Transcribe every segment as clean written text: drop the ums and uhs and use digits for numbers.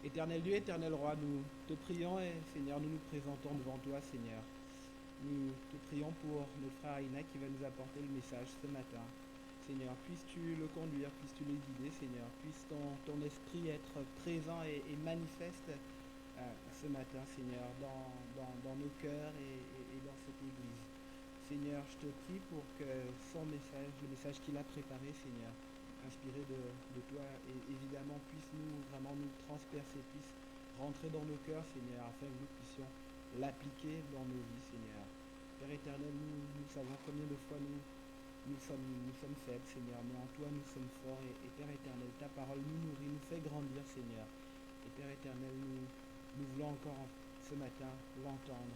Éternel Dieu, éternel roi, nous te prions et Seigneur, nous nous présentons devant toi, Seigneur. Nous te prions pour notre frère Aina qui va nous apporter le message ce matin. Seigneur, puisses-tu le conduire, puisses-tu le guider, Seigneur. Puisse ton esprit être présent et manifeste ce matin, Seigneur, dans nos cœurs et dans cette église. Seigneur, je te prie pour que son message, le message qu'il a préparé, Seigneur, inspiré de toi, et évidemment puisse vraiment nous transpercer, puisse rentrer dans nos cœurs, Seigneur, afin que nous puissions l'appliquer dans nos vies, Seigneur. Père éternel, nous savons combien de fois nous sommes faibles, Seigneur, mais en toi nous sommes forts, et Père éternel, ta parole nous nourrit, nous fait grandir, Seigneur. Et Père éternel, nous voulons encore ce matin l'entendre,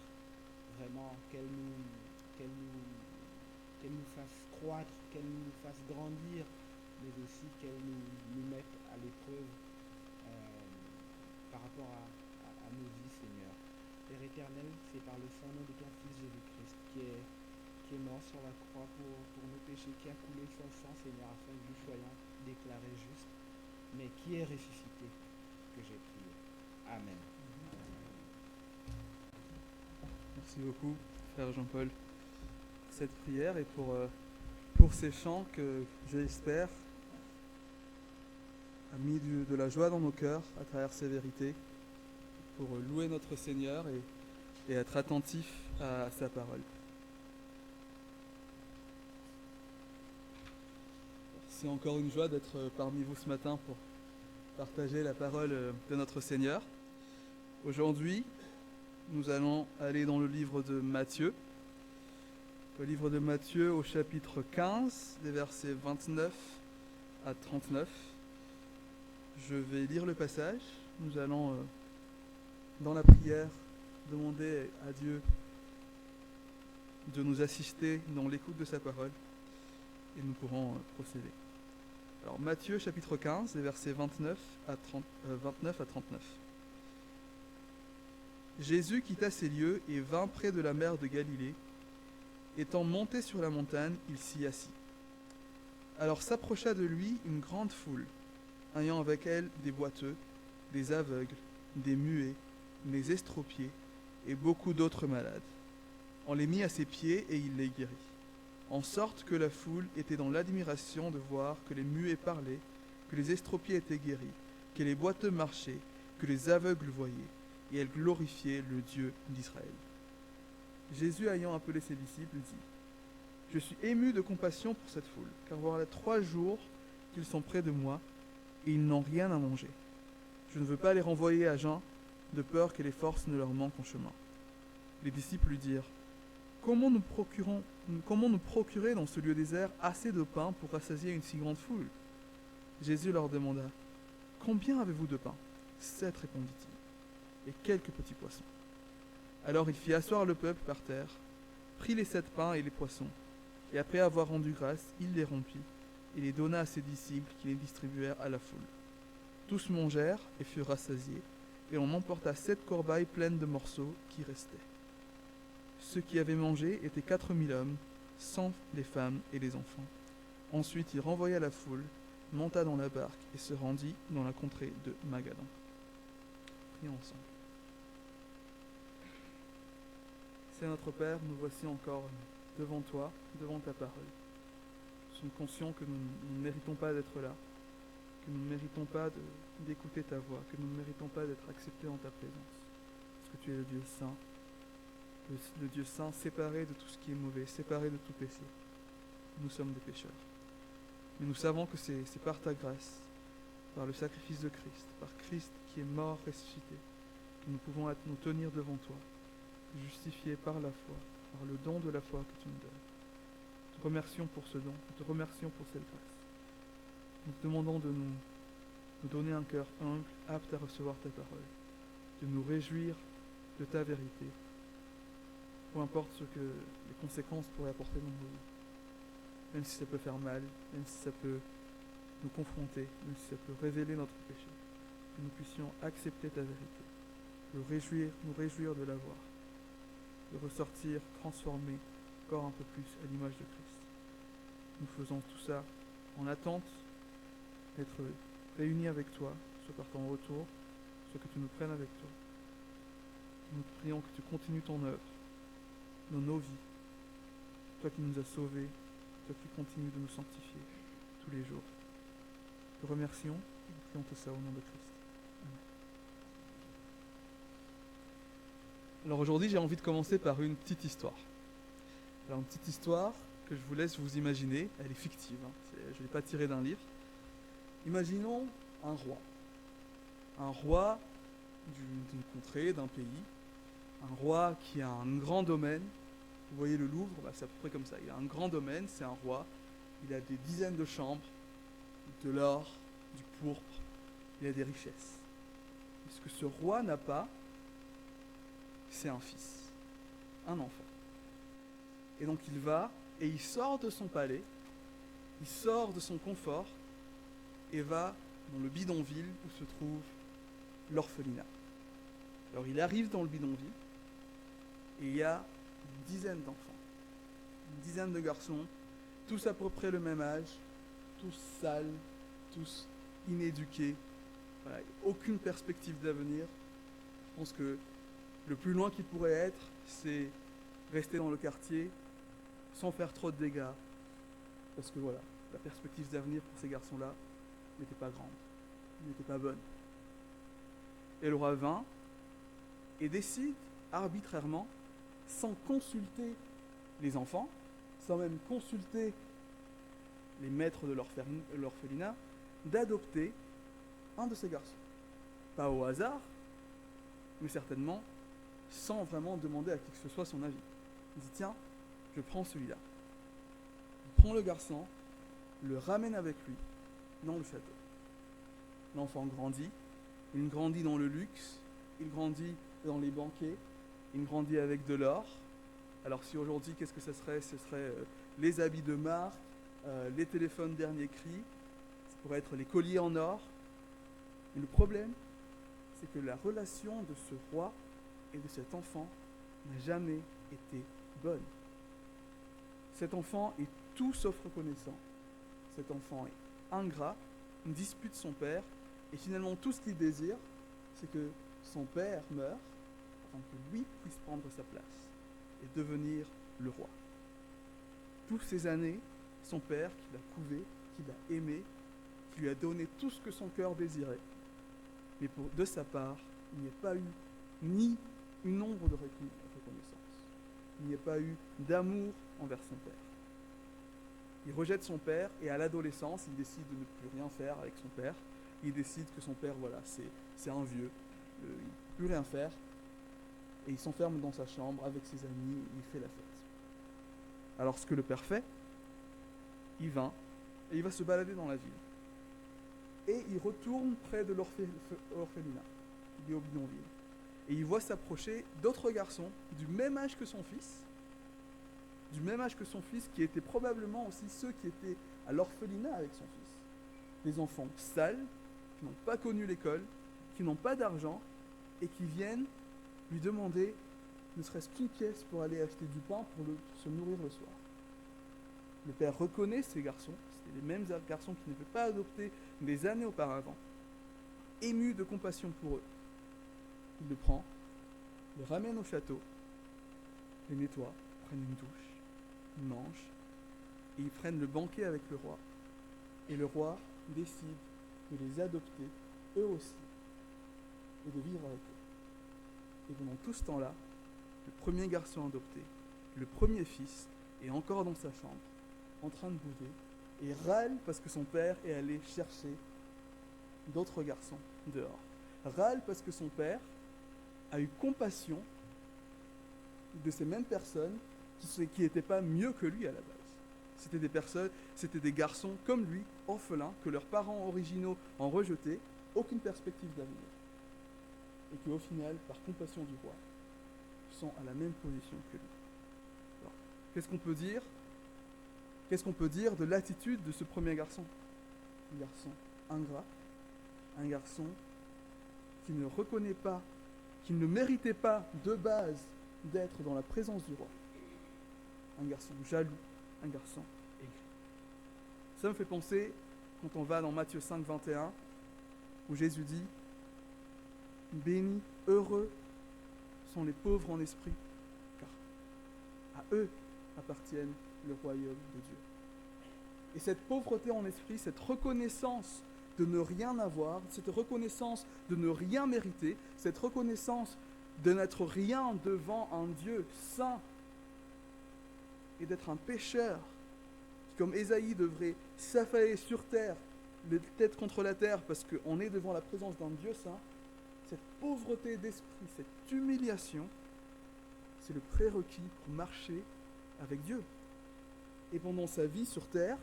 vraiment, qu'elle nous fasse croître, qu'elle nous fasse grandir, mais aussi qu'elle nous mette à l'épreuve par rapport à nos vies, Seigneur. Père éternel, c'est par le saint nom de ton Fils Jésus-Christ qui est mort sur la croix pour nos péchés, qui a coulé son sang, Seigneur, afin que nous soyons déclarés justes, mais qui est ressuscité, que j'ai prié. Amen. Merci beaucoup, frère Jean-Paul, pour cette prière et pour ces chants que, j'espère, a mis de la joie dans nos cœurs à travers ces vérités, pour louer notre Seigneur et être attentif à sa parole. C'est encore une joie d'être parmi vous ce matin pour partager la parole de notre Seigneur. Aujourd'hui, nous allons aller dans le livre de Matthieu. Le livre de Matthieu au chapitre 15, des versets 29 à 39. Je vais lire le passage. Nous allons, dans la prière, demander à Dieu de nous assister dans l'écoute de sa parole et nous pourrons procéder. Alors Matthieu chapitre 15, des versets 29 à 39. Jésus quitta ces lieux et vint près de la mer de Galilée. Étant monté sur la montagne, il s'y assit. Alors s'approcha de lui une grande foule, ayant avec elle des boiteux, des aveugles, des muets, des estropiés et beaucoup d'autres malades. On les mit à ses pieds et il les guérit. En sorte que la foule était dans l'admiration de voir que les muets parlaient, que les estropiés étaient guéris, que les boiteux marchaient, que les aveugles voyaient, et elle glorifiait le Dieu d'Israël. Jésus, ayant appelé ses disciples, dit : Je suis ému de compassion pour cette foule, car voilà 3 jours qu'ils sont près de moi, et ils n'ont rien à manger. Je ne veux pas les renvoyer à jeun, de peur que les forces ne leur manquent en chemin. Les disciples lui dirent : Comment nous procurer dans ce lieu désert assez de pain pour rassasier une si grande foule ? Jésus leur demanda : Combien avez-vous de pain ? 7, répondit-il, et quelques petits poissons. Alors il fit asseoir le peuple par terre, prit les 7 pains et les poissons, et après avoir rendu grâce, il les rompit, et les donna à ses disciples qui les distribuèrent à la foule. Tous mangèrent et furent rassasiés, et on emporta 7 corbeilles pleines de morceaux qui restaient. Ceux qui avaient mangé étaient 4000 hommes, sans les femmes et les enfants. Ensuite il renvoya la foule, monta dans la barque et se rendit dans la contrée de Magadan. Prions ensemble. Seigneur notre Père, nous voici encore devant toi, devant ta parole. Nous sommes conscients que nous ne méritons pas d'être là, que nous ne méritons pas d'écouter ta voix, que nous ne méritons pas d'être acceptés en ta présence. Parce que tu es le Dieu saint, le Dieu saint séparé de tout ce qui est mauvais, séparé de tout péché. Nous sommes des pécheurs. Mais nous savons que c'est par ta grâce, par le sacrifice de Christ, par Christ qui est mort, ressuscité, que nous pouvons nous tenir devant toi, justifiés par la foi, par le don de la foi que tu nous donnes. Nous te remercions pour ce don, nous te remercions pour cette grâce. Nous te demandons de nous donner un cœur humble, apte à recevoir ta parole, de nous réjouir de ta vérité, peu importe ce que les conséquences pourraient apporter dans nos vies. Même si ça peut faire mal, même si ça peut nous confronter, même si ça peut révéler notre péché, que nous puissions accepter ta vérité, nous réjouir de la voir, de ressortir transformés encore un peu plus à l'image de Christ. Nous faisons tout ça en attente d'être réunis avec toi, soit par ton retour, Toi, que tu nous prennes avec toi. Nous te prions que tu continues ton œuvre dans nos vies. Toi qui nous as sauvés, toi qui continues de nous sanctifier tous les jours. Te remercions et nous prions tout ça au nom de Christ. Amen. Alors aujourd'hui, j'ai envie de commencer par une petite histoire. Alors une petite histoire que je vous laisse vous imaginer. Elle est fictive, je ne l'ai pas tirée d'un livre. Imaginons un roi. Un roi d'une contrée, d'un pays. Un roi qui a un grand domaine. Vous voyez le Louvre, c'est à peu près comme ça. Il a un grand domaine, c'est un roi. Il a des dizaines de chambres, de l'or, du pourpre. Il a des richesses. Et ce que ce roi n'a pas, c'est un fils, un enfant. Et donc il va et il sort de son palais, il sort de son confort et va dans le bidonville où se trouve l'orphelinat. Alors il arrive dans le bidonville et il y a une dizaine d'enfants, une dizaine de garçons, tous à peu près le même âge, tous sales, tous inéduqués, voilà, aucune perspective d'avenir. Je pense que le plus loin qu'ils pourraient être, c'est rester dans le quartier sans faire trop de dégâts, parce que voilà, la perspective d'avenir pour ces garçons-là n'était pas grande, n'était pas bonne. Et le roi vint et décide arbitrairement, sans consulter les enfants, sans même consulter les maîtres de l'orphelinat, d'adopter un de ces garçons. Pas au hasard, mais certainement sans vraiment demander à qui que ce soit son avis. Il dit, tiens, je prends celui-là. Il prend le garçon, le ramène avec lui dans le château. L'enfant grandit, il grandit dans le luxe, il grandit dans les banquets, il grandit avec de l'or. Alors si aujourd'hui, qu'est-ce que ce serait ? Ce serait les habits de marque, les téléphones dernier cri, ça pourrait être les colliers en or. Et le problème, c'est que la relation de ce roi et de cet enfant n'a jamais été bonne. Cet enfant est tout sauf reconnaissant. Cet enfant est ingrat, il dispute son père, et finalement tout ce qu'il désire, c'est que son père meure, afin que lui puisse prendre sa place et devenir le roi. Toutes ces années, son père, qui l'a couvé, qui l'a aimé, qui lui a donné tout ce que son cœur désirait, mais de sa part, il n'y a pas eu ni une ombre de reconnaissance. Il n'y a pas eu d'amour envers son père. Il rejette son père et à l'adolescence, il décide de ne plus rien faire avec son père. Il décide que son père, voilà, c'est un vieux, il ne peut plus rien faire. Et il s'enferme dans sa chambre avec ses amis et il fait la fête. Alors ce que le père fait, il vint et il va se balader dans la ville. Et il retourne près de l'orphelinat, il est au bidonville. Et il voit s'approcher d'autres garçons du même âge que son fils, qui étaient probablement aussi ceux qui étaient à l'orphelinat avec son fils. Des enfants sales, qui n'ont pas connu l'école, qui n'ont pas d'argent, et qui viennent lui demander ne serait-ce qu'une pièce pour aller acheter du pain pour se nourrir le soir. Le père reconnaît ces garçons, c'était les mêmes garçons qu'il n'avait pas adoptés des années auparavant. Ému de compassion pour eux, il le prend, le ramène au château, les nettoie, prennent une douche, ils mangent, et ils prennent le banquet avec le roi. Et le roi décide de les adopter, eux aussi, et de vivre avec eux. Et pendant tout ce temps-là, le premier garçon adopté, le premier fils, est encore dans sa chambre, en train de bouder, et râle parce que son père est allé chercher d'autres garçons dehors. Râle parce que son père a eu compassion de ces mêmes personnes qui n'étaient pas mieux que lui à la base. C'était des garçons comme lui, orphelins, que leurs parents originaux ont rejetés, aucune perspective d'avenir. Et qui au final, par compassion du roi, sont à la même position que lui. Alors, qu'est-ce qu'on peut dire de l'attitude de ce premier garçon ? Un garçon ingrat, un garçon qui ne reconnaît pas, qui ne méritait pas de base d'être dans la présence du roi. Un garçon jaloux, un garçon aigri. Ça me fait penser, quand on va dans Matthieu 5, 21, où Jésus dit « bénis, heureux sont les pauvres en esprit, car à eux appartiennent le royaume de Dieu. Et cette pauvreté en esprit, cette reconnaissance de ne rien avoir, cette reconnaissance de ne rien mériter, cette reconnaissance de n'être rien devant un Dieu saint et d'être un pécheur qui, comme Ésaïe, devrait s'affaler sur terre, les têtes contre la terre, parce qu'on est devant la présence d'un Dieu saint. Cette pauvreté d'esprit, cette humiliation, c'est le prérequis pour marcher avec Dieu. Et pendant sa vie sur terre,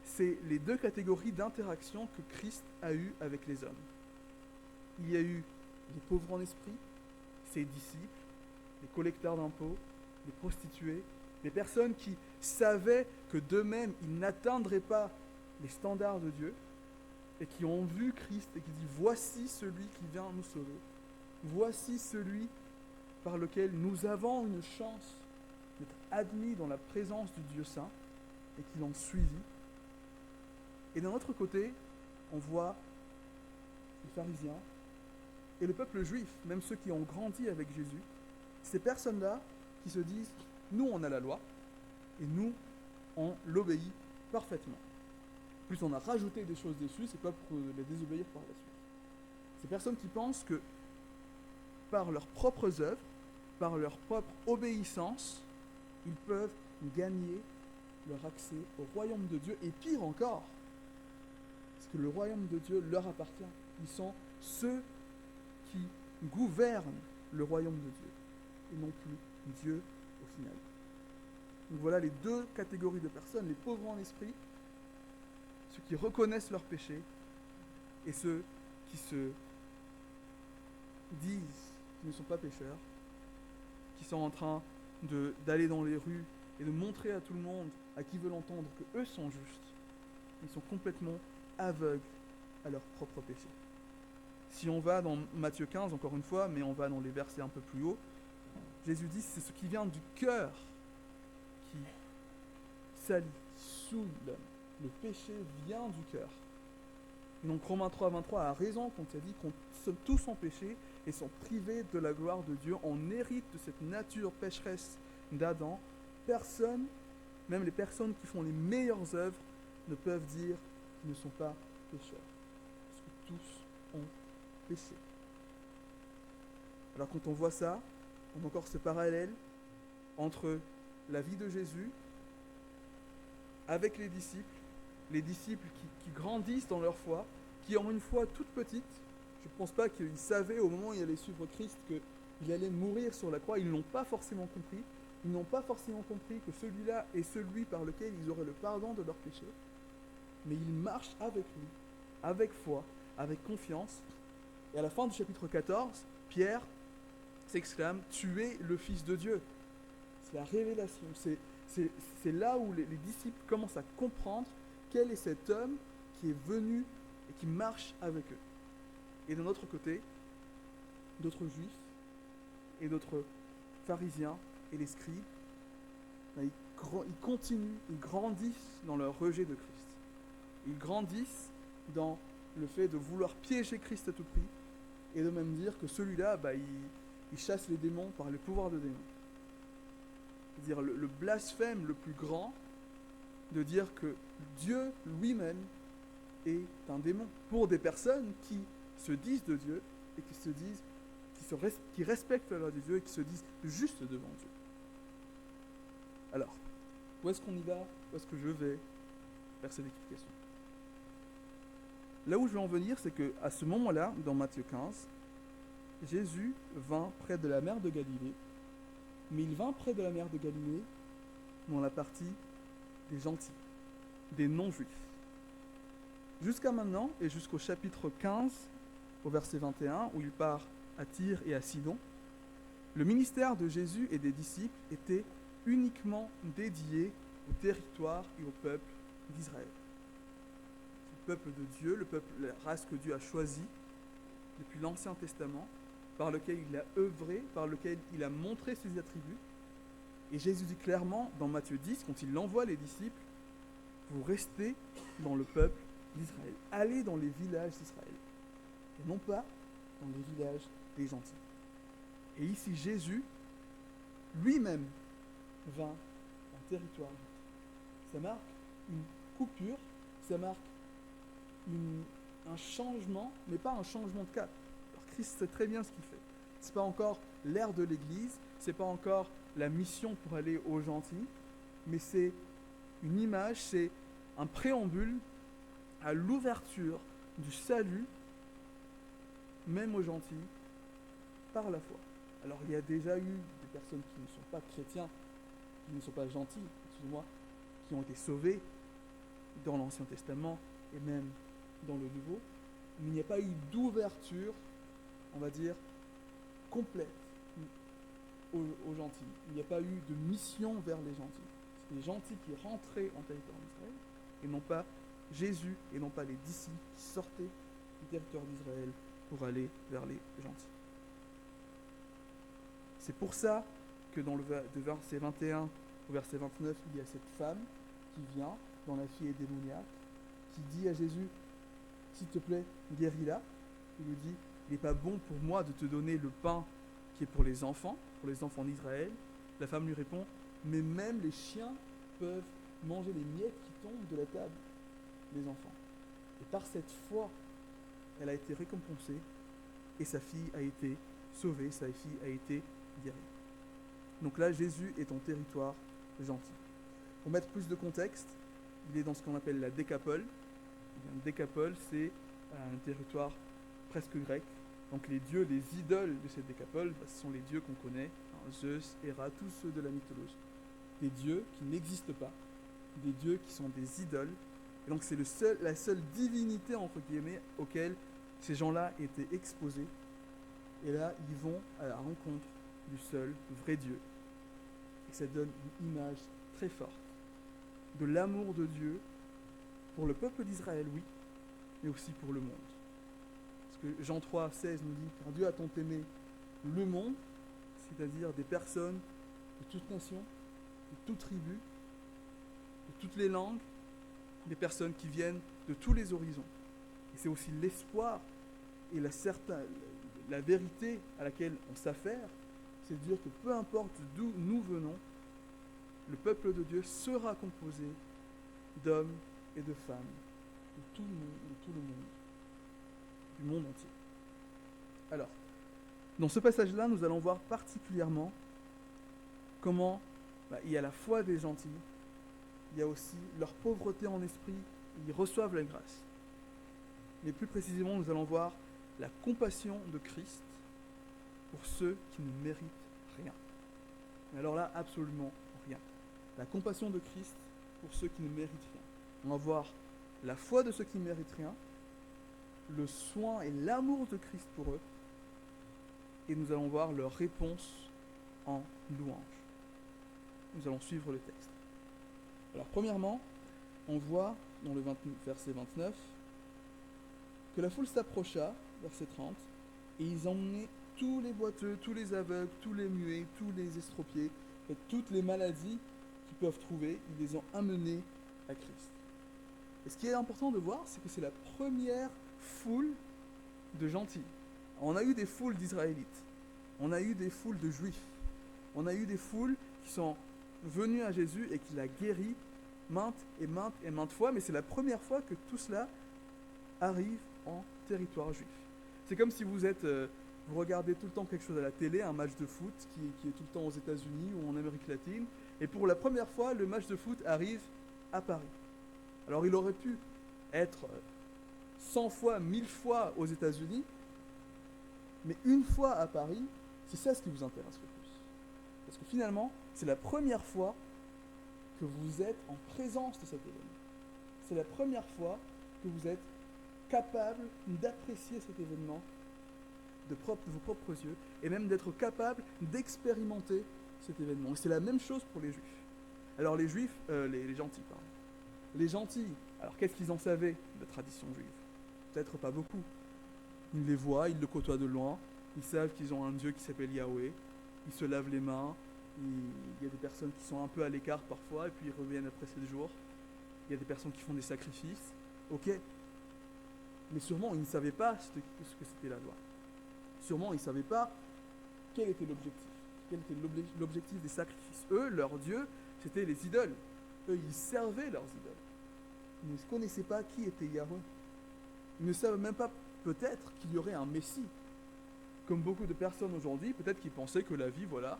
c'est les deux catégories d'interaction que Christ a eues avec les hommes. Il y a eu les pauvres en esprit, ses disciples, les collecteurs d'impôts, les prostituées, les personnes qui savaient que d'eux-mêmes, ils n'atteindraient pas les standards de Dieu et qui ont vu Christ et qui disent « Voici celui qui vient nous sauver. Voici celui par lequel nous avons une chance d'être admis dans la présence du Dieu saint » et qui l'ont suivi. Et d'un autre côté, on voit les pharisiens et le peuple juif, même ceux qui ont grandi avec Jésus, ces personnes-là qui se disent « Nous, on a la loi, et nous, on l'obéit parfaitement. » Plus on a rajouté des choses dessus, c'est pas pour les désobéir par la suite. Ces personnes qui pensent que par leurs propres œuvres, par leur propre obéissance, ils peuvent gagner leur accès au royaume de Dieu, et pire encore, parce que le royaume de Dieu leur appartient. Ils sont ceux qui gouvernent le royaume de Dieu, et non plus Dieu au final. Donc voilà les deux catégories de personnes, les pauvres en esprit, ceux qui reconnaissent leurs péchés, et ceux qui se disent qu'ils ne sont pas pécheurs, qui sont en train d'aller dans les rues et de montrer à tout le monde, à qui veut l'entendre, qu'eux sont justes. Ils sont complètement aveugles à leurs propres péchés. Si on va dans Matthieu 15, encore une fois, mais on va dans les versets un peu plus haut, Jésus dit c'est ce qui vient du cœur qui salit, qui souille l'homme. Le péché vient du cœur. Et donc Romains 3, 23 a raison quand il a dit qu'on sommes tous en péché et sont privés de la gloire de Dieu. On hérite de cette nature pécheresse d'Adam. Personne, même les personnes qui font les meilleures œuvres, ne peuvent dire qu'ils ne sont pas pécheurs. Parce que tous ont péché. Alors quand on voit ça, on a encore ce parallèle entre la vie de Jésus avec les disciples qui grandissent dans leur foi, qui ont une foi toute petite. Je ne pense pas qu'ils savaient au moment où ils allaient suivre Christ qu'il allait mourir sur la croix. Ils ne l'ont pas forcément compris. Ils n'ont pas forcément compris que celui-là est celui par lequel ils auraient le pardon de leurs péchés. Mais ils marchent avec lui, avec foi, avec confiance. Et à la fin du chapitre 14, Pierre s'exclame « Tu es le Fils de Dieu ». C'est la révélation. C'est là où les disciples commencent à comprendre quel est cet homme qui est venu et qui marche avec eux. Et d'un autre côté, d'autres juifs et d'autres pharisiens et les scribes, ils continuent, ils grandissent dans leur rejet de Christ. Ils grandissent dans le fait de vouloir piéger Christ à tout prix et de même dire que celui-là, il chasse les démons par le pouvoir de démons. C'est-à-dire le blasphème le plus grand de dire que Dieu lui-même est un démon. Pour des personnes qui se disent de Dieu et qui respectent la loi de Dieu et qui se disent justes devant Dieu. Alors, où est-ce qu'on y va? Où est-ce que je vais vers cette explication? Là où je veux en venir, c'est qu'à ce moment-là, dans Matthieu 15, Jésus vint près de la mer de Galilée, mais il vint près de la mer de Galilée dans la partie des gentils, des non-juifs. Jusqu'à maintenant, et jusqu'au chapitre 15, au verset 21, où il part à Tyr et à Sidon, le ministère de Jésus et des disciples était uniquement dédié au territoire et au peuple d'Israël. Le peuple de Dieu, la race que Dieu a choisie depuis l'Ancien Testament, par lequel il a œuvré, par lequel il a montré ses attributs. Et Jésus dit clairement dans Matthieu 10, quand il envoie les disciples, vous restez dans le peuple d'Israël. Allez dans les villages d'Israël. Et non pas dans les villages des gentils. Et ici, Jésus, lui-même, vint en territoire juif. Ça marque une coupure, ça marque un changement, mais pas un changement de cap. Alors Christ sait très bien ce qu'il fait. C'est pas encore l'ère de l'Église, c'est pas encore la mission pour aller aux gentils, mais c'est une image, c'est un préambule à l'ouverture du salut, même aux gentils, par la foi. Alors il y a déjà eu des personnes qui ne sont pas chrétiens, qui ne sont pas gentils, excusez-moi, qui ont été sauvés dans l'Ancien Testament et même dans le Nouveau, mais il n'y a pas eu d'ouverture, on va dire, complète aux gentils. Il n'y a pas eu de mission vers les gentils. C'est les gentils qui rentraient en territoire d'Israël, et non pas Jésus, et non pas les disciples qui sortaient du territoire d'Israël pour aller vers les gentils. C'est pour ça que de verset 21 au verset 29, il y a cette femme qui vient dans la fille démoniaque, qui dit à Jésus, s'il te plaît, guéris-la. Il lui dit, il n'est pas bon pour moi de te donner le pain qui est pour les enfants d'Israël. La femme lui répond, mais même les chiens peuvent manger les miettes qui tombent de la table des enfants. Et par cette foi, elle a été récompensée et sa fille a été sauvée, sa fille a été guérie. Donc là, Jésus est en territoire gentil. Pour mettre plus de contexte, il est dans ce qu'on appelle la Décapole. La Décapole, c'est un territoire presque grec. Donc les dieux, les idoles de cette Décapole, ce sont les dieux qu'on connaît, Zeus, Héra, tous ceux de la mythologie. Des dieux qui n'existent pas, des dieux qui sont des idoles. Et donc c'est la seule divinité, entre guillemets, auquel ces gens-là étaient exposés. Et là, ils vont à la rencontre du seul vrai Dieu. Et ça donne une image très forte de l'amour de Dieu pour le peuple d'Israël, oui, mais aussi pour le monde. Parce que Jean 3, 16 nous dit, car Dieu a tant aimé le monde, c'est-à-dire des personnes de toute nation, de toute tribu, de toutes les langues, des personnes qui viennent de tous les horizons. Et c'est aussi l'espoir et la vérité à laquelle on s'affaire, c'est de dire que peu importe d'où nous venons, le peuple de Dieu sera composé d'hommes et de femmes de tout le monde, du monde entier. Alors, dans ce passage-là, nous allons voir particulièrement comment il y a la foi des gentils, il y a aussi leur pauvreté en esprit, ils reçoivent la grâce. Mais plus précisément, nous allons voir la compassion de Christ pour ceux qui ne méritent rien. Mais alors là, absolument rien. La compassion de Christ pour ceux qui ne méritent rien. On va voir la foi de ceux qui ne méritent rien, le soin et l'amour de Christ pour eux, et nous allons voir leur réponse en louange. Nous allons suivre le texte. Alors premièrement, on voit dans le verset 29 que la foule s'approcha, verset 30, et ils emmenaient tous les boiteux, tous les aveugles, tous les muets, tous les estropiés, et toutes les maladies qu'ils peuvent trouver, ils les ont amenés à Christ. Et ce qui est important de voir, c'est que c'est la première foule de gentils. On a eu des foules d'Israélites, on a eu des foules de Juifs, on a eu des foules qui sont venues à Jésus et qui l'a guéri maintes et maintes fois, mais c'est la première fois que tout cela arrive en territoire juif. C'est comme si vous regardez tout le temps quelque chose à la télé, un match de foot qui est tout le temps aux États-Unis ou en Amérique latine, et pour la première fois, le match de foot arrive à Paris. Alors il aurait pu être 100 fois, 1000 fois aux États-Unis, mais une fois à Paris, c'est ça ce qui vous intéresse le plus. Parce que finalement, c'est la première fois que vous êtes en présence de cet événement. C'est la première fois que vous êtes capable d'apprécier cet événement de vos propres yeux et même d'être capable d'expérimenter cet événement. Et c'est la même chose pour les Juifs. Alors les Juifs, les gentils, pardon. Les gentils, alors qu'est-ce qu'ils en savaient de la tradition juive? Peut-être pas beaucoup. Ils les voient, ils le côtoient de loin, ils savent qu'ils ont un Dieu qui s'appelle Yahweh, ils se lavent les mains, il y a des personnes qui sont un peu à l'écart parfois, et puis ils reviennent après 7 jours. Il y a des personnes qui font des sacrifices, ok. Mais sûrement, ils ne savaient pas ce que c'était la loi. Sûrement, ils ne savaient pas quel était l'objectif. Quel était l'objectif des sacrifices. Eux, leur Dieu, c'était les idoles. Eux, ils servaient leurs idoles. Ils ne connaissaient pas qui était Yahweh. Ils ne savent même pas peut-être qu'il y aurait un Messie. Comme beaucoup de personnes aujourd'hui, peut-être qu'ils pensaient que la vie, voilà,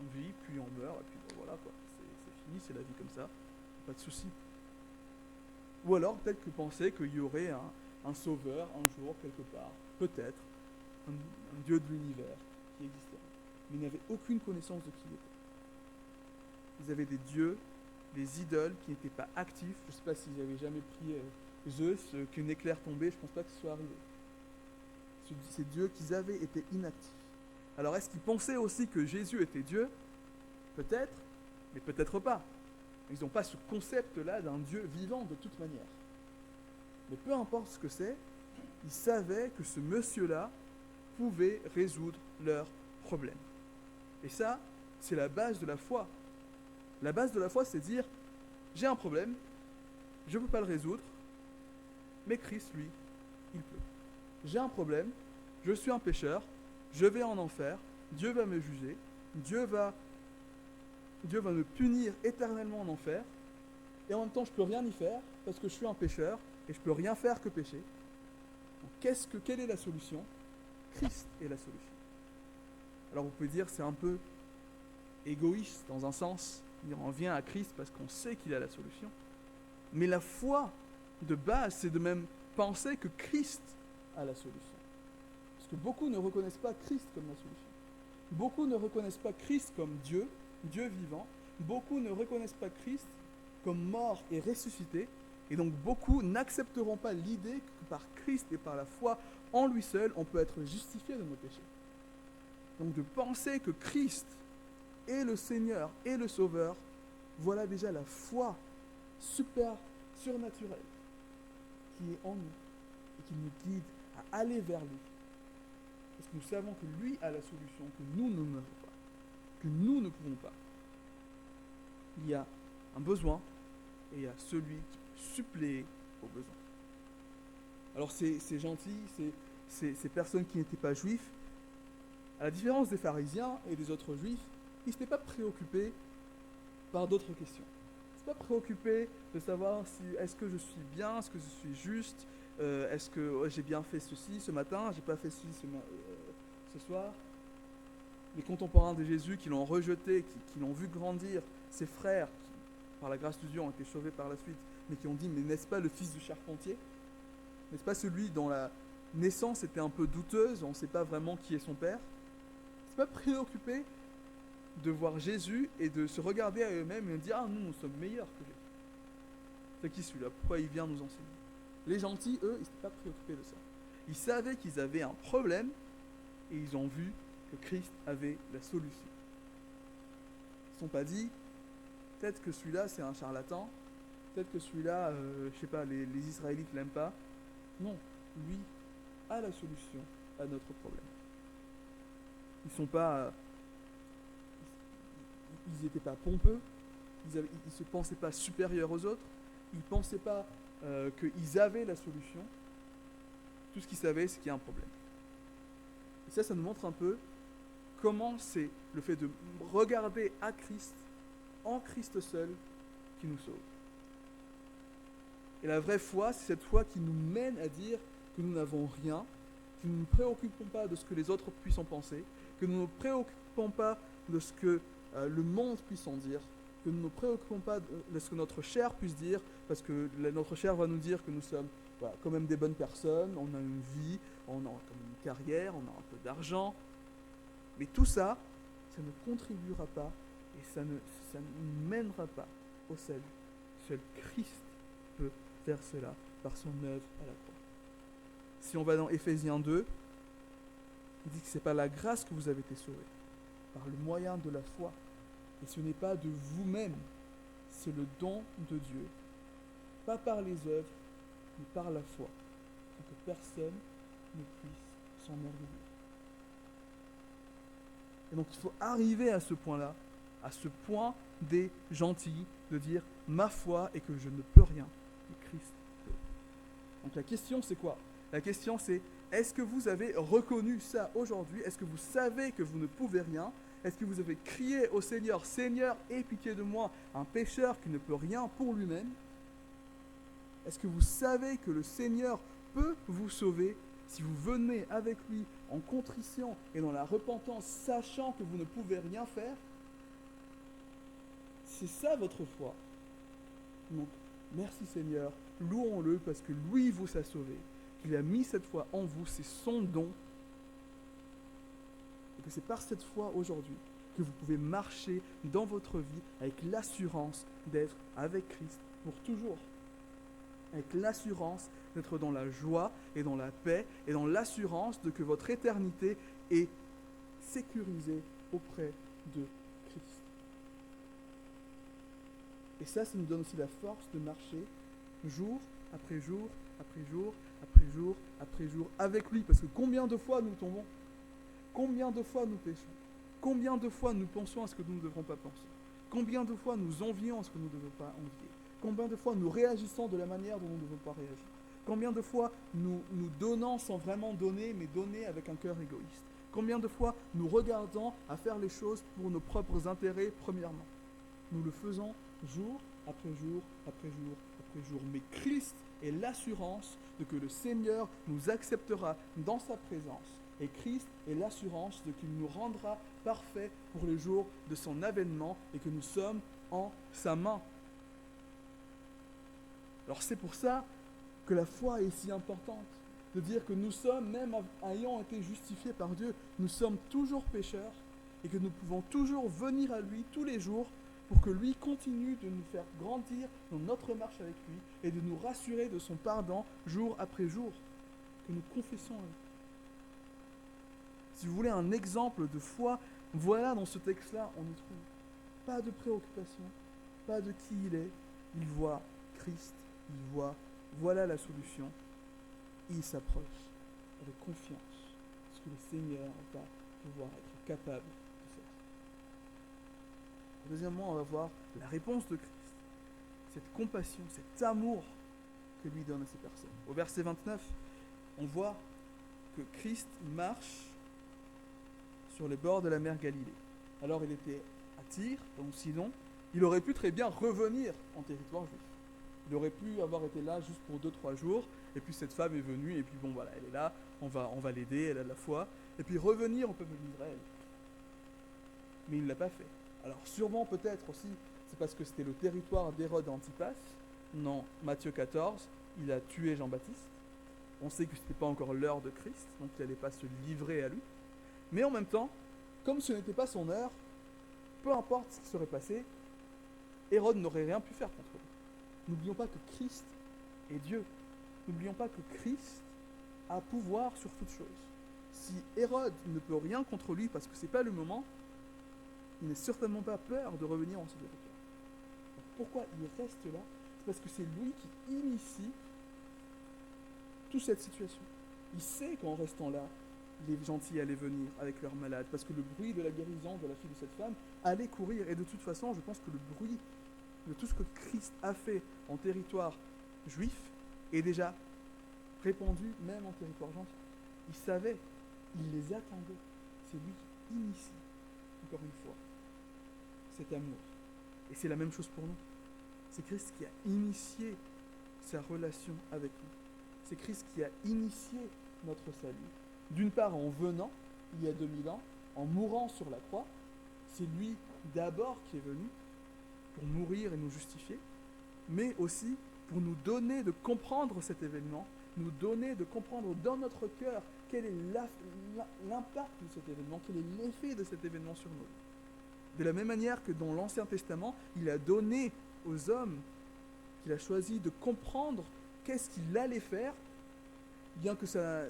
on vit, puis on meurt, et puis ben voilà, quoi. C'est fini, c'est la vie comme ça, pas de souci. Ou alors peut-être qu'ils pensaient qu'il y aurait un sauveur un jour, quelque part, peut-être, un Dieu de l'univers qui existerait. Mais ils n'avaient aucune connaissance de qui il était. Ils avaient des dieux, des idoles qui n'étaient pas actifs. Je ne sais pas s'ils n'avaient jamais prié Zeus, qu'un éclair tombait, je ne pense pas que ce soit arrivé. Ces dieux qu'ils avaient étaient inactifs. Alors est-ce qu'ils pensaient aussi que Jésus était Dieu? Peut-être, mais peut-être pas. Ils n'ont pas ce concept-là d'un Dieu vivant de toute manière. Mais peu importe ce que c'est, ils savaient que ce monsieur-là pouvait résoudre leurs problèmes. Et ça, c'est la base de la foi. La base de la foi, c'est dire, j'ai un problème, je ne peux pas le résoudre, mais Christ, lui, il peut. J'ai un problème, je suis un pécheur, je vais en enfer, Dieu va me juger, Dieu va me punir éternellement en enfer, et en même temps je ne peux rien y faire parce que je suis un pécheur et je ne peux rien faire que pécher. Donc quelle est la solution? Christ est la solution. Alors vous pouvez dire c'est un peu égoïste dans un sens, on vient à Christ parce qu'on sait qu'il a la solution. Mais la foi de base, c'est de même penser que Christ a la solution. Parce que beaucoup ne reconnaissent pas Christ comme la solution. Beaucoup ne reconnaissent pas Christ comme Dieu, Dieu vivant. Beaucoup ne reconnaissent pas Christ comme mort et ressuscité. Et donc beaucoup n'accepteront pas l'idée que par Christ et par la foi en lui seul, on peut être justifié de nos péchés. Donc de penser que Christ est le Seigneur et le Sauveur, voilà déjà la foi surnaturelle qui est en nous et qui nous guide à aller vers lui. Parce que nous savons que lui a la solution, que nous ne n'avons pas, que nous ne pouvons pas. Il y a un besoin et il y a celui qui peut suppléer au besoin. Alors ces gentils, ces personnes qui n'étaient pas juifs, à la différence des pharisiens et des autres juifs, ils ne s'étaient pas préoccupés par d'autres questions. Ils ne s'étaient pas préoccupés de savoir est-ce que je suis bien, est-ce que je suis juste, est-ce que j'ai bien fait ceci ce matin, j'ai pas fait ceci ce soir. Les contemporains de Jésus qui l'ont rejeté, qui l'ont vu grandir, ses frères, qui, par la grâce de Dieu, ont été sauvés par la suite, mais qui ont dit, mais n'est-ce pas le fils du charpentier? N'est-ce pas celui dont la naissance était un peu douteuse, on ne sait pas vraiment qui est son père? Ils ne sont pas préoccupés de voir Jésus et de se regarder à eux-mêmes et de dire, ah, nous sommes meilleurs que Jésus. C'est qui celui-là? Pourquoi il vient nous enseigner? Les gentils, eux, ils ne s'étaient pas préoccupés de ça. Ils savaient qu'ils avaient un problème et ils ont vu que Christ avait la solution. Ils ne se sont pas dit, peut-être que celui-là c'est un charlatan, peut-être que celui-là, je ne sais pas, les Israélites ne l'aiment pas. Non, lui a la solution à notre problème. Ils sont pas, ils n'étaient pas pompeux, ils ne se pensaient pas supérieurs aux autres, ils ne pensaient pas qu'ils avaient la solution. Tout ce qu'ils savaient, c'est qu'il y a un problème. Et ça nous montre un peu comment c'est le fait de regarder à Christ, en Christ seul, qui nous sauve. Et la vraie foi, c'est cette foi qui nous mène à dire que nous n'avons rien, que nous ne nous préoccupons pas de ce que les autres puissent en penser, que nous ne nous préoccupons pas de ce que le monde puisse en dire, que nous ne nous préoccupons pas de ce que notre chair puisse dire, parce que notre chair va nous dire que nous sommes quand même des bonnes personnes, on a une vie, on a comme une carrière, on a un peu d'argent. Mais tout ça, ça ne contribuera pas et ça ne mènera pas au salut. Seul Christ peut faire cela par son œuvre à la croix. Si on va dans Éphésiens 2, il dit que ce n'est pas la grâce que vous avez été sauvés, par le moyen de la foi. Et ce n'est pas de vous-même, c'est le don de Dieu. Pas par les œuvres, mais par la foi, pour que personne ne puisse s'enorgueillir. Et donc il faut arriver à ce point-là, à ce point des gentils, de dire ma foi est que je ne peux rien, et Christ peut. Donc la question c'est quoi? La question c'est, est-ce que vous avez reconnu ça aujourd'hui? Est-ce que vous savez que vous ne pouvez rien? Est-ce que vous avez crié au Seigneur, Seigneur, aie pitié de moi, un pécheur qui ne peut rien pour lui-même? Est-ce que vous savez que le Seigneur peut vous sauver si vous venez avec lui en contrition et dans la repentance, sachant que vous ne pouvez rien faire? C'est ça votre foi. Donc, merci Seigneur, louons-le parce que lui vous a sauvé, qu'il a mis cette foi en vous, c'est son don, et que c'est par cette foi aujourd'hui que vous pouvez marcher dans votre vie avec l'assurance d'être avec Christ pour toujours. Avec l'assurance d'être dans la joie et dans la paix et dans l'assurance de que votre éternité est sécurisée auprès de Christ. Et ça nous donne aussi la force de marcher jour après jour, après jour, après jour, après jour avec lui. Parce que combien de fois nous tombons? Combien de fois nous péchons? Combien de fois nous pensons à ce que nous ne devrons pas penser? Combien de fois nous envions à ce que nous ne devons pas envier? Combien de fois nous réagissons de la manière dont nous ne devons pas réagir? Combien de fois nous donnons sans vraiment donner, mais donner avec un cœur égoïste? Combien de fois nous regardons à faire les choses pour nos propres intérêts premièrement? Nous le faisons jour après jour, après jour, après jour. Mais Christ est l'assurance de que le Seigneur nous acceptera dans sa présence. Et Christ est l'assurance de qu'il nous rendra parfaits pour le jour de son avènement et que nous sommes en sa main. Alors c'est pour ça que la foi est si importante. De dire que nous sommes, même ayant été justifiés par Dieu, nous sommes toujours pécheurs et que nous pouvons toujours venir à lui tous les jours pour que lui continue de nous faire grandir dans notre marche avec lui et de nous rassurer de son pardon jour après jour, que nous confessons à lui. Si vous voulez un exemple de foi, voilà dans ce texte-là, on y trouve pas de préoccupation, pas de qui il est, il voit Christ, il voit, voilà la solution, il s'approche avec confiance, parce que le Seigneur va pouvoir être capable de faire. Deuxièmement, on va voir la réponse de Christ, cette compassion, cet amour que lui donne à ces personnes. Au verset 29, on voit que Christ marche sur les bords de la mer Galilée. Alors il était à Tyr, donc Sidon, il aurait pu très bien revenir en territoire juif. Il aurait pu avoir été là juste pour 2-3 jours, et puis cette femme est venue, et puis bon voilà, elle est là, on va l'aider, elle a de la foi, et puis revenir au peuple d'Israël. Mais il ne l'a pas fait. Alors sûrement peut-être aussi, c'est parce que c'était le territoire d'Hérode Antipas. Non, Matthieu 14, il a tué Jean-Baptiste. On sait que ce n'était pas encore l'heure de Christ, donc il n'allait pas se livrer à lui. Mais en même temps, comme ce n'était pas son heure, peu importe ce qui serait passé, Hérode n'aurait rien pu faire contre lui. N'oublions pas que Christ est Dieu. N'oublions pas que Christ a pouvoir sur toutes choses. Si Hérode ne peut rien contre lui parce que ce n'est pas le moment, il n'a certainement pas peur de revenir en ce territoire. Pourquoi il reste là? C'est parce que c'est lui qui initie toute cette situation. Il sait qu'en restant là, les gentils allaient venir avec leurs malades, parce que le bruit de la guérison de la fille de cette femme allait courir. Et de toute façon, je pense que le bruit de tout ce que Christ a fait en territoire juif est déjà répandu même en territoire gentil. Il savait, il les attendait. C'est lui qui initie, encore une fois, cet amour. Et c'est la même chose pour nous. C'est Christ qui a initié sa relation avec nous. C'est Christ qui a initié notre salut. D'une part, en venant, il y a 2000 ans, en mourant sur la croix, c'est lui d'abord qui est venu pour mourir et nous justifier, mais aussi pour nous donner de comprendre cet événement, nous donner de comprendre dans notre cœur quel est l'impact de cet événement, quel est l'effet de cet événement sur nous. De la même manière que dans l'Ancien Testament, il a donné aux hommes qu'il a choisi de comprendre qu'est-ce qu'il allait faire, bien que ça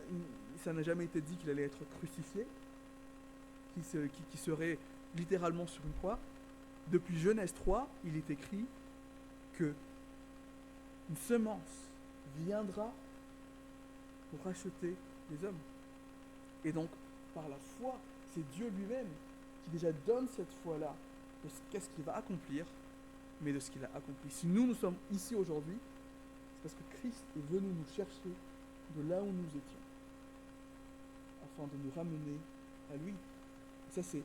n'a jamais été dit qu'il allait être crucifié, qui serait littéralement sur une croix. Depuis Genèse 3, il est écrit que une semence viendra pour racheter les hommes. Et donc, par la foi, c'est Dieu lui-même qui déjà donne cette foi-là de qu'est-ce qu'il va accomplir, mais de ce qu'il a accompli. Si nous sommes ici aujourd'hui, c'est parce que Christ est venu nous chercher de là où nous étions, afin de nous ramener à lui. Ça c'est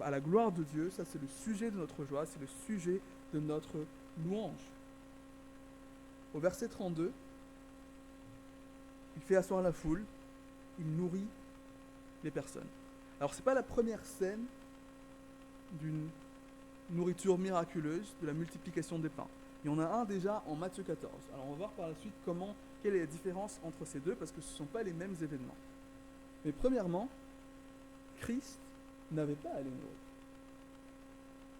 à la gloire de Dieu, ça c'est le sujet de notre joie, c'est le sujet de notre louange. Au verset 32, il fait asseoir la foule, il nourrit les personnes. Alors c'est pas la première scène d'une nourriture miraculeuse, de la multiplication des pains. Il y en a un déjà en Matthieu 14. Alors on va voir par la suite quelle est la différence entre ces deux, parce que ce ne sont pas les mêmes événements. Mais premièrement, Christ n'avait pas à les nourrir.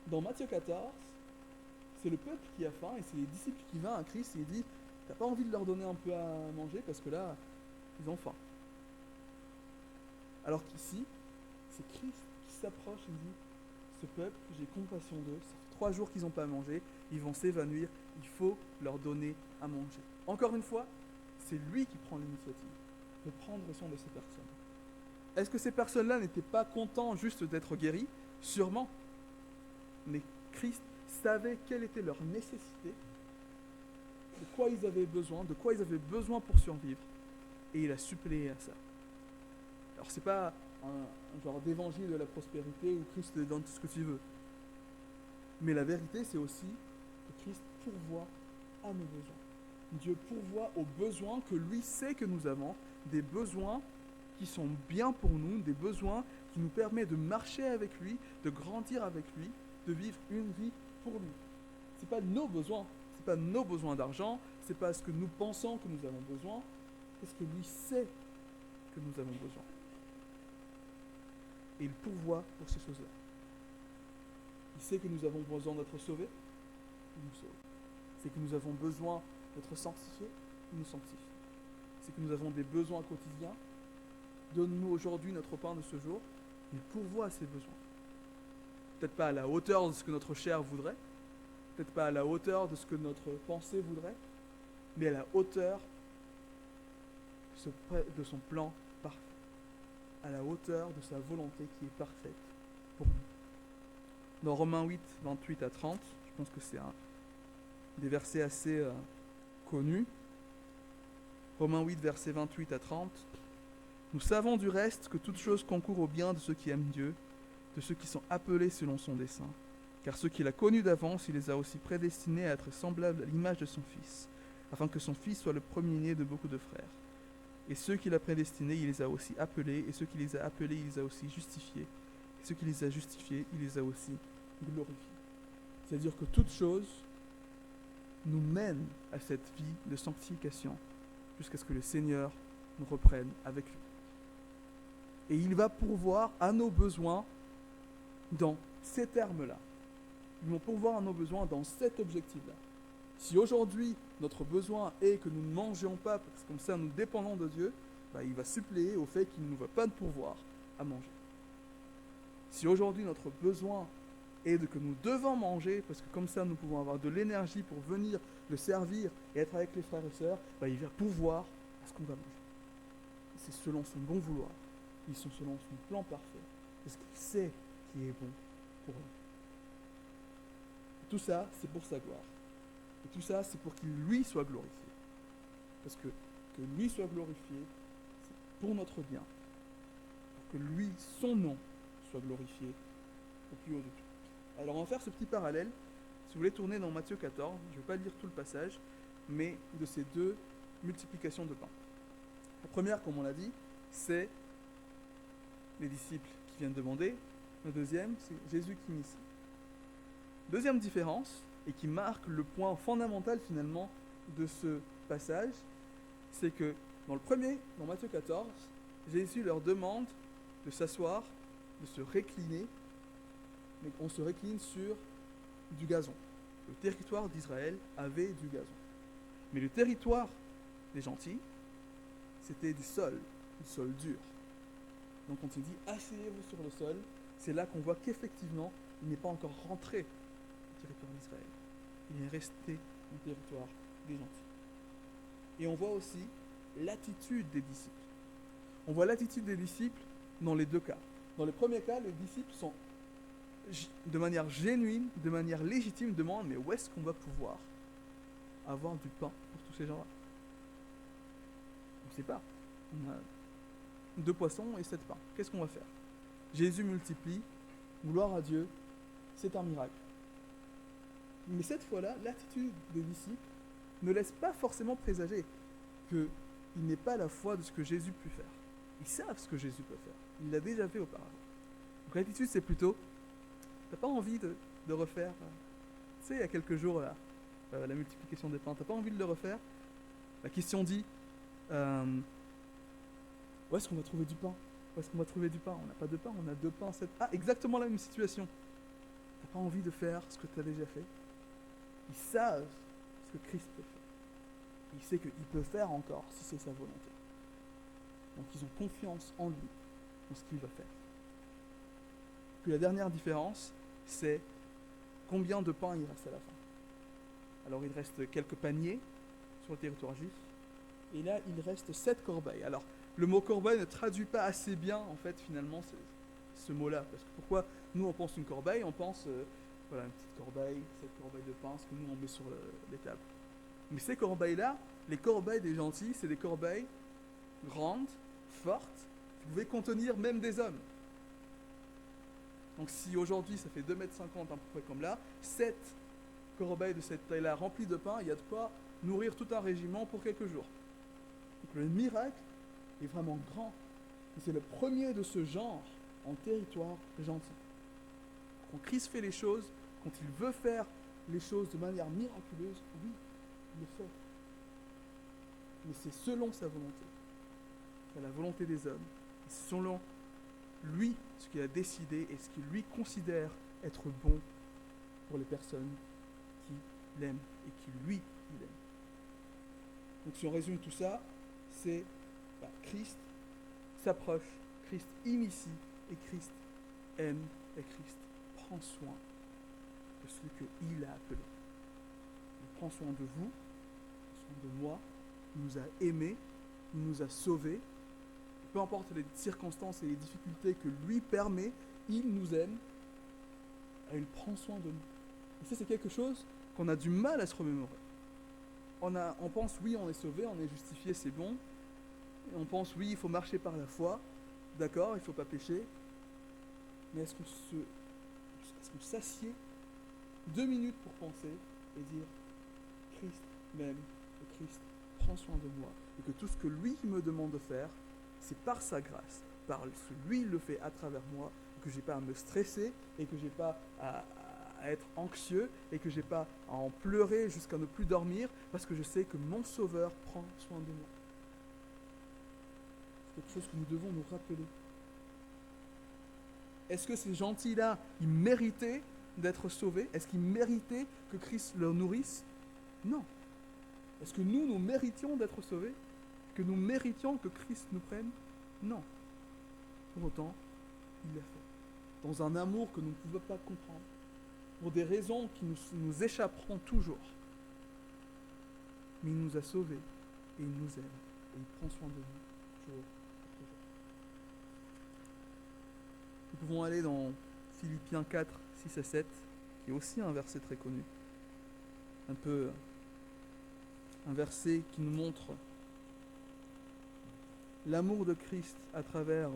Dans Matthieu 14, c'est le peuple qui a faim et c'est les disciples qui viennent à Christ et il dit « T'as pas envie de leur donner un peu à manger parce que là, ils ont faim. » Alors qu'ici, c'est Christ qui s'approche et dit « Ce peuple, j'ai compassion d'eux, ça fait 3 jours qu'ils n'ont pas à manger, ils vont s'évanouir, il faut leur donner à manger. » Encore une fois, c'est lui qui prend l'initiative de prendre soin de ces personnes. Est-ce que ces personnes-là n'étaient pas contents juste d'être guéris ? Sûrement. Mais Christ savait quelle était leur nécessité, de quoi ils avaient besoin pour survivre, et il a suppléé à ça. Alors c'est pas un genre d'évangile de la prospérité où Christ te donne tout ce que tu veux. Mais la vérité, c'est aussi que Christ pourvoit à nos besoins. Dieu pourvoit aux besoins que lui sait que nous avons, des besoins qui sont bien pour nous, des besoins qui nous permettent de marcher avec lui, de grandir avec lui, de vivre une vie pour lui. C'est pas nos besoins, c'est pas nos besoins d'argent, c'est pas ce que nous pensons que nous avons besoin, c'est ce que lui sait que nous avons besoin. Et il pourvoit pour ces choses-là. Il sait que nous avons besoin d'être sauvés, il nous sauve. C'est que nous avons besoin d'être sanctifiés, il nous sanctifie. C'est que nous avons des besoins quotidiens. Donne-nous aujourd'hui notre pain de ce jour. Il pourvoit à ces besoins. Peut-être pas à la hauteur de ce que notre chair voudrait, peut-être pas à la hauteur de ce que notre pensée voudrait, mais à la hauteur de son plan parfait, à la hauteur de sa volonté qui est parfaite pour nous. Dans Romains 8, 28 à 30, je pense que c'est des versets assez connus. Romains 8, versets 28 à 30. Nous savons du reste que toute chose concourt au bien de ceux qui aiment Dieu, de ceux qui sont appelés selon son dessein. Car ceux qu'il a connus d'avance, il les a aussi prédestinés à être semblables à l'image de son Fils, afin que son Fils soit le premier-né de beaucoup de frères. Et ceux qu'il a prédestinés, il les a aussi appelés, et ceux qu'il les a appelés, il les a aussi justifiés. Et ceux qu'il les a justifiés, il les a aussi glorifiés. C'est-à-dire que toute chose nous mène à cette vie de sanctification, jusqu'à ce que le Seigneur nous reprenne avec lui. Et il va pourvoir à nos besoins dans ces termes-là. Ils vont pourvoir à nos besoins dans cet objectif-là. Si aujourd'hui, notre besoin est que nous ne mangions pas, parce que comme ça nous dépendons de Dieu, il va suppléer au fait qu'il ne nous va pas pourvoir à manger. Si aujourd'hui notre besoin est que nous devons manger, parce que comme ça nous pouvons avoir de l'énergie pour venir le servir et être avec les frères et sœurs, il va pourvoir à ce qu'on va manger. C'est selon son bon vouloir. Ils sont selon son plan parfait. Parce qu'il sait qui est bon pour eux. Tout ça, c'est pour sa gloire. Et tout ça, c'est pour qu'il lui soit glorifié. Parce que lui soit glorifié, c'est pour notre bien. Pour que lui, son nom, soit glorifié au plus haut de tout. Alors on va faire ce petit parallèle. Si vous voulez tourner dans Matthieu 14, je ne vais pas lire tout le passage, mais de ces deux multiplications de pain. La première, comme on l'a dit, c'est les disciples qui viennent demander. La deuxième, c'est Jésus qui initie. Deuxième différence, et qui marque le point fondamental finalement de ce passage, c'est que dans le premier, dans Matthieu 14, Jésus leur demande de s'asseoir, de se récliner, mais on se récline sur du gazon. Le territoire d'Israël avait du gazon. Mais le territoire des gentils, c'était du sol dur. Donc on s'est dit, asseyez-vous sur le sol. C'est là qu'on voit qu'effectivement, il n'est pas encore rentré au territoire d'Israël. Il est resté au territoire des gentils. Et on voit aussi l'attitude des disciples. On voit l'attitude des disciples dans les deux cas. Dans le premier cas, les disciples sont, de manière genuine, de manière légitime, demandent, mais où est-ce qu'on va pouvoir avoir du pain pour tous ces gens-là ? On ne sait pas. On a 2 poissons et 7 pains. Qu'est-ce qu'on va faire? Jésus multiplie, gloire à Dieu, c'est un miracle. Mais cette fois-là, l'attitude des disciples ne laisse pas forcément présager qu'il n'est pas la foi de ce que Jésus peut faire. Ils savent ce que Jésus peut faire. Il l'a déjà fait auparavant. Donc l'attitude, c'est plutôt, t'as pas envie de refaire, tu sais, il y a quelques jours, là, la multiplication des pains, t'as pas envie de le refaire? La question dit, où est-ce qu'on va trouver du pain? Où est-ce qu'on va trouver du pain? On n'a pas de pain, on a 2 pains, 7... Ah, exactement la même situation. T'as pas envie de faire ce que tu as déjà fait? Ils savent ce que Christ peut faire. Il sait qu'il peut faire encore si c'est sa volonté. Donc ils ont confiance en lui, dans ce qu'il va faire. Puis la dernière différence, c'est combien de pain il reste à la fin. Alors il reste quelques paniers sur le territoire juif, et là il reste 7 corbeilles. Alors le mot corbeille ne traduit pas assez bien en fait finalement ce mot-là, parce que pourquoi nous on pense une corbeille, on pense voilà, une petite corbeille, 7 corbeilles de pain, ce que nous on met sur les tables. Mais ces corbeilles-là, les corbeilles des gentils, c'est des corbeilles grandes, fortes, qui pouvaient contenir même des hommes. Donc si aujourd'hui ça fait 2,50 m à peu près comme là, 7 corbeilles de cette taille-là remplies de pain, il y a de quoi nourrir tout un régiment pour quelques jours. Donc le miracle est vraiment grand. Et c'est le premier de ce genre en territoire gentil. Quand Christ fait les choses, quand il veut faire les choses de manière miraculeuse, oui, il le fait. Mais c'est selon sa volonté. C'est la volonté des hommes. Et c'est selon lui, ce qu'il a décidé et ce qu'il lui considère être bon pour les personnes qui l'aiment et qui lui, il aime. Donc si on résume tout ça, c'est Christ s'approche, Christ initie et Christ aime et Christ prend soin de celui qu'il a appelé. Il prend soin de vous, il prend soin de moi, il nous a aimés, il nous a sauvés. Peu importe les circonstances et les difficultés que lui permet, il nous aime et il prend soin de nous. Et ça, c'est quelque chose qu'on a du mal à se remémorer. On pense, oui, on est sauvé, on est justifié, c'est bon. Et on pense, oui, il faut marcher par la foi. D'accord, il ne faut pas pécher. Mais est-ce qu'on s'assied 2 minutes pour penser et dire Christ m'aime et Christ prend soin de moi et que tout ce que lui me demande de faire, c'est par sa grâce, par ce que lui le fait à travers moi, que je n'ai pas à me stresser et que je n'ai pas à être anxieux et que je n'ai pas à en pleurer jusqu'à ne plus dormir parce que je sais que mon Sauveur prend soin de moi. C'est quelque chose que nous devons nous rappeler. Est-ce que ces gentils-là, ils méritaient d'être sauvés? Est-ce qu'ils méritaient que Christ leur nourrisse? Non. Est-ce que nous méritions d'être sauvés? Que nous méritions que Christ nous prenne? Non. Pour autant, il l'a fait. Dans un amour que nous ne pouvons pas comprendre. Pour des raisons qui nous échapperont toujours. Mais il nous a sauvés et il nous aime et il prend soin de nous jour après jour. Nous pouvons aller dans Philippiens 4, 6 à 7, qui est aussi un verset très connu. Un verset qui nous montre l'amour de Christ à travers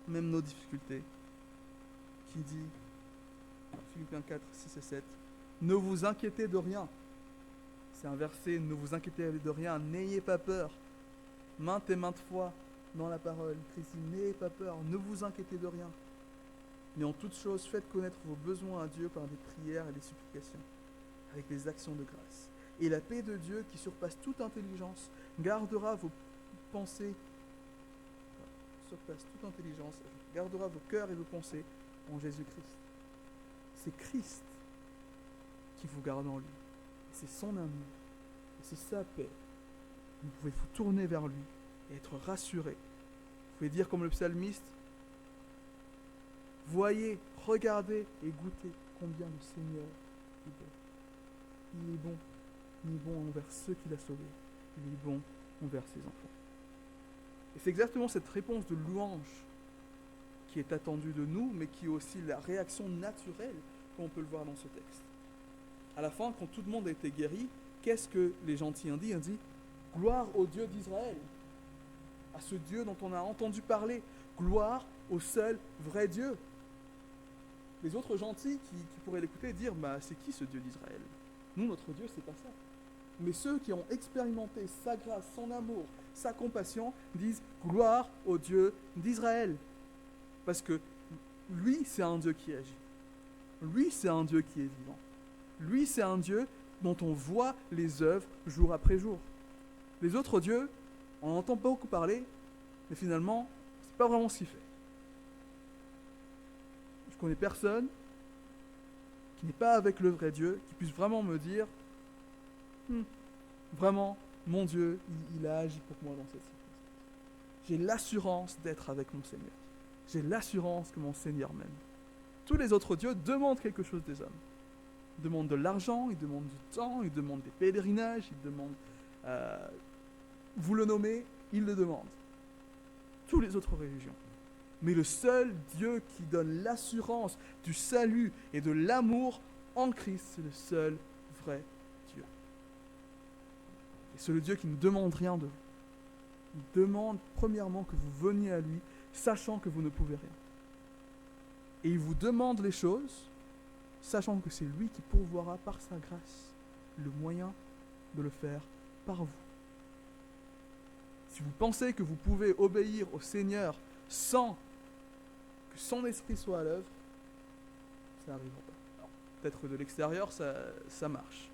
même nos difficultés, qui dit, Philippiens 4, 6 et 7, « Ne vous inquiétez de rien ». C'est un verset, « Ne vous inquiétez de rien, n'ayez pas peur ». Maintes et maintes fois dans la parole, Christ dit, « N'ayez pas peur, ne vous inquiétez de rien ». Mais en toute chose, faites connaître vos besoins à Dieu par des prières et des supplications, avec des actions de grâce. Et la paix de Dieu, qui surpasse toute intelligence, gardera vos pensées, gardera vos cœurs et vos pensées en Jésus-Christ. C'est Christ qui vous garde en lui. C'est son amour. Et c'est sa paix. Vous pouvez vous tourner vers lui et être rassuré. Vous pouvez dire comme le psalmiste, voyez, regardez et goûtez combien le Seigneur est bon. Il est bon. Il est bon envers ceux qu'il a sauvés. Il est bon envers ses enfants. Et c'est exactement cette réponse de louange qui est attendue de nous, mais qui est aussi la réaction naturelle qu'on peut le voir dans ce texte. À la fin, quand tout le monde a été guéri, qu'est-ce que les gentils ont dit? Ils ont dit, gloire au Dieu d'Israël. à ce Dieu dont on a entendu parler. Gloire au seul vrai Dieu. Les autres gentils qui pourraient l'écouter dire c'est qui ce Dieu d'Israël? Nous, notre Dieu, c'est pas ça. Mais ceux qui ont expérimenté sa grâce, son amour, sa compassion, disent gloire au Dieu d'Israël. Parce que lui, c'est un Dieu qui agit. Lui, c'est un Dieu qui est vivant. Lui, c'est un Dieu dont on voit les œuvres jour après jour. Les autres dieux, on en entend beaucoup parler, mais finalement, c'est pas vraiment ce qu'il fait. Je connais personne qui n'est pas avec le vrai Dieu, qui puisse vraiment me dire vraiment, mon Dieu, il a agi pour moi dans cette circonstance. J'ai l'assurance d'être avec mon Seigneur. J'ai l'assurance que mon Seigneur m'aime. Tous les autres dieux demandent quelque chose des hommes. Ils demandent de l'argent, ils demandent du temps, ils demandent des pèlerinages, ils demandent... vous le nommez, ils le demandent. Tous les autres religions. Mais le seul Dieu qui donne l'assurance du salut et de l'amour en Christ, c'est le seul vrai Dieu. Et c'est le Dieu qui ne demande rien de vous. Il demande premièrement que vous veniez à lui, sachant que vous ne pouvez rien. Et il vous demande les choses, sachant que c'est lui qui pourvoira par sa grâce le moyen de le faire par vous. Si vous pensez que vous pouvez obéir au Seigneur sans que son esprit soit à l'œuvre, ça n'arrivera pas. Alors, peut-être de l'extérieur, ça marche.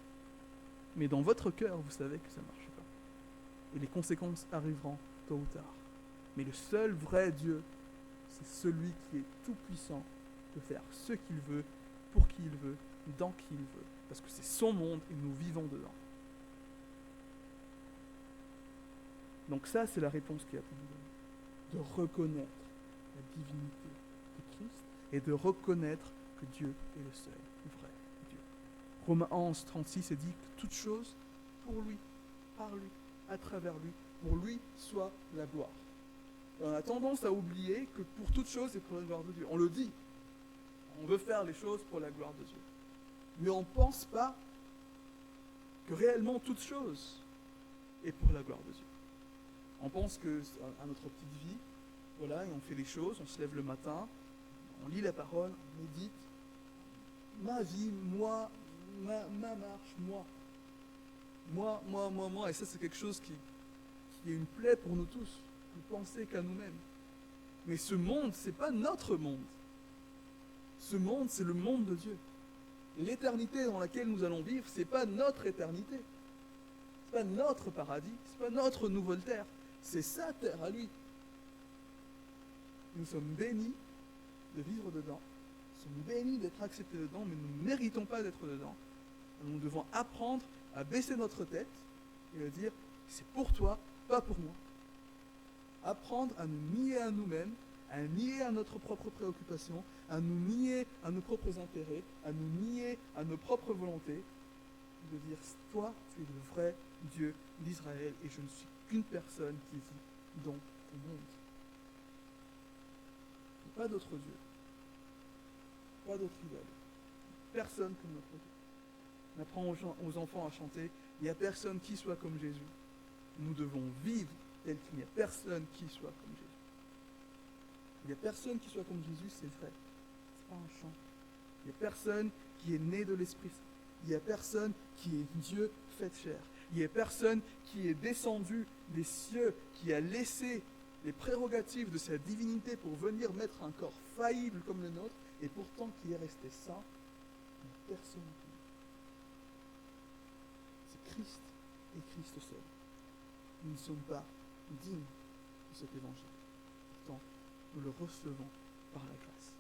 Mais dans votre cœur, vous savez que ça ne marche pas. Et les conséquences arriveront tôt ou tard. Mais le seul vrai Dieu, c'est celui qui est tout-puissant de faire ce qu'il veut, pour qui il veut, dans qui il veut. Parce que c'est son monde et nous vivons dedans. Donc ça, c'est la réponse qu'il y a pour nous. De reconnaître la divinité de Christ et de reconnaître que Dieu est le seul vrai Dieu. Romains 11, 36 dit que toute chose pour lui, par lui, à travers lui, pour lui soit la gloire. Et on a tendance à oublier que pour toute chose, c'est pour la gloire de Dieu. On le dit. On veut faire les choses pour la gloire de Dieu. Mais on ne pense pas que réellement toute chose est pour la gloire de Dieu. On pense que à notre petite vie, voilà, et on fait les choses, on se lève le matin, on lit la parole, on médite. Ma vie, moi, ma marche, moi. Moi. Et ça, c'est quelque chose qui est une plaie pour nous tous. Ne penser qu'à nous-mêmes. Mais ce monde, ce n'est pas notre monde. Ce monde, c'est le monde de Dieu. L'éternité dans laquelle nous allons vivre, ce n'est pas notre éternité. Ce n'est pas notre paradis, ce n'est pas notre nouvelle terre. C'est sa terre à lui. Nous sommes bénis de vivre dedans. Nous sommes bénis d'être acceptés dedans, mais nous ne méritons pas d'être dedans. Nous devons apprendre à baisser notre tête et à dire, c'est pour toi, pas pour moi. Apprendre à nous nier à nous-mêmes, à nier à notre propre préoccupation, à nous nier à nos propres intérêts, à nous nier à nos propres volontés, de dire, toi, tu es le vrai Dieu d'Israël et je ne suis qu'une personne qui vit dans ton monde. Il n'y a pas d'autre Dieu, pas d'autre idole, personne comme notre Dieu. On apprend aux enfants à chanter, il n'y a personne qui soit comme Jésus. Nous devons vivre tel qu'il n'y a personne qui soit comme Jésus. Il n'y a personne qui soit comme Jésus, c'est vrai. Ce n'est pas un chant. Il n'y a personne qui est né de l'Esprit Saint. Il n'y a personne qui est Dieu fait chair. Il n'y a personne qui est descendu des cieux, qui a laissé les prérogatives de sa divinité pour venir mettre un corps faillible comme le nôtre, et pourtant qui est resté saint. Il n'y a personne qui est. C'est Christ et Christ seul. Nous ne sommes pas dignes de cet évangile. Pourtant, nous le recevons par la grâce.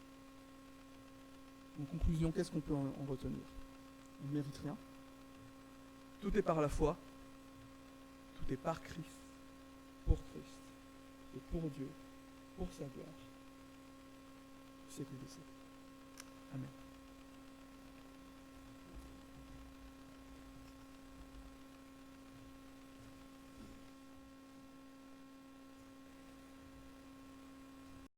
En conclusion, qu'est-ce qu'on peut en retenir? On ne mérite rien. Tout est par la foi. Tout est par Christ, pour Christ, et pour Dieu, pour sa gloire. C'est que je sais. Amen.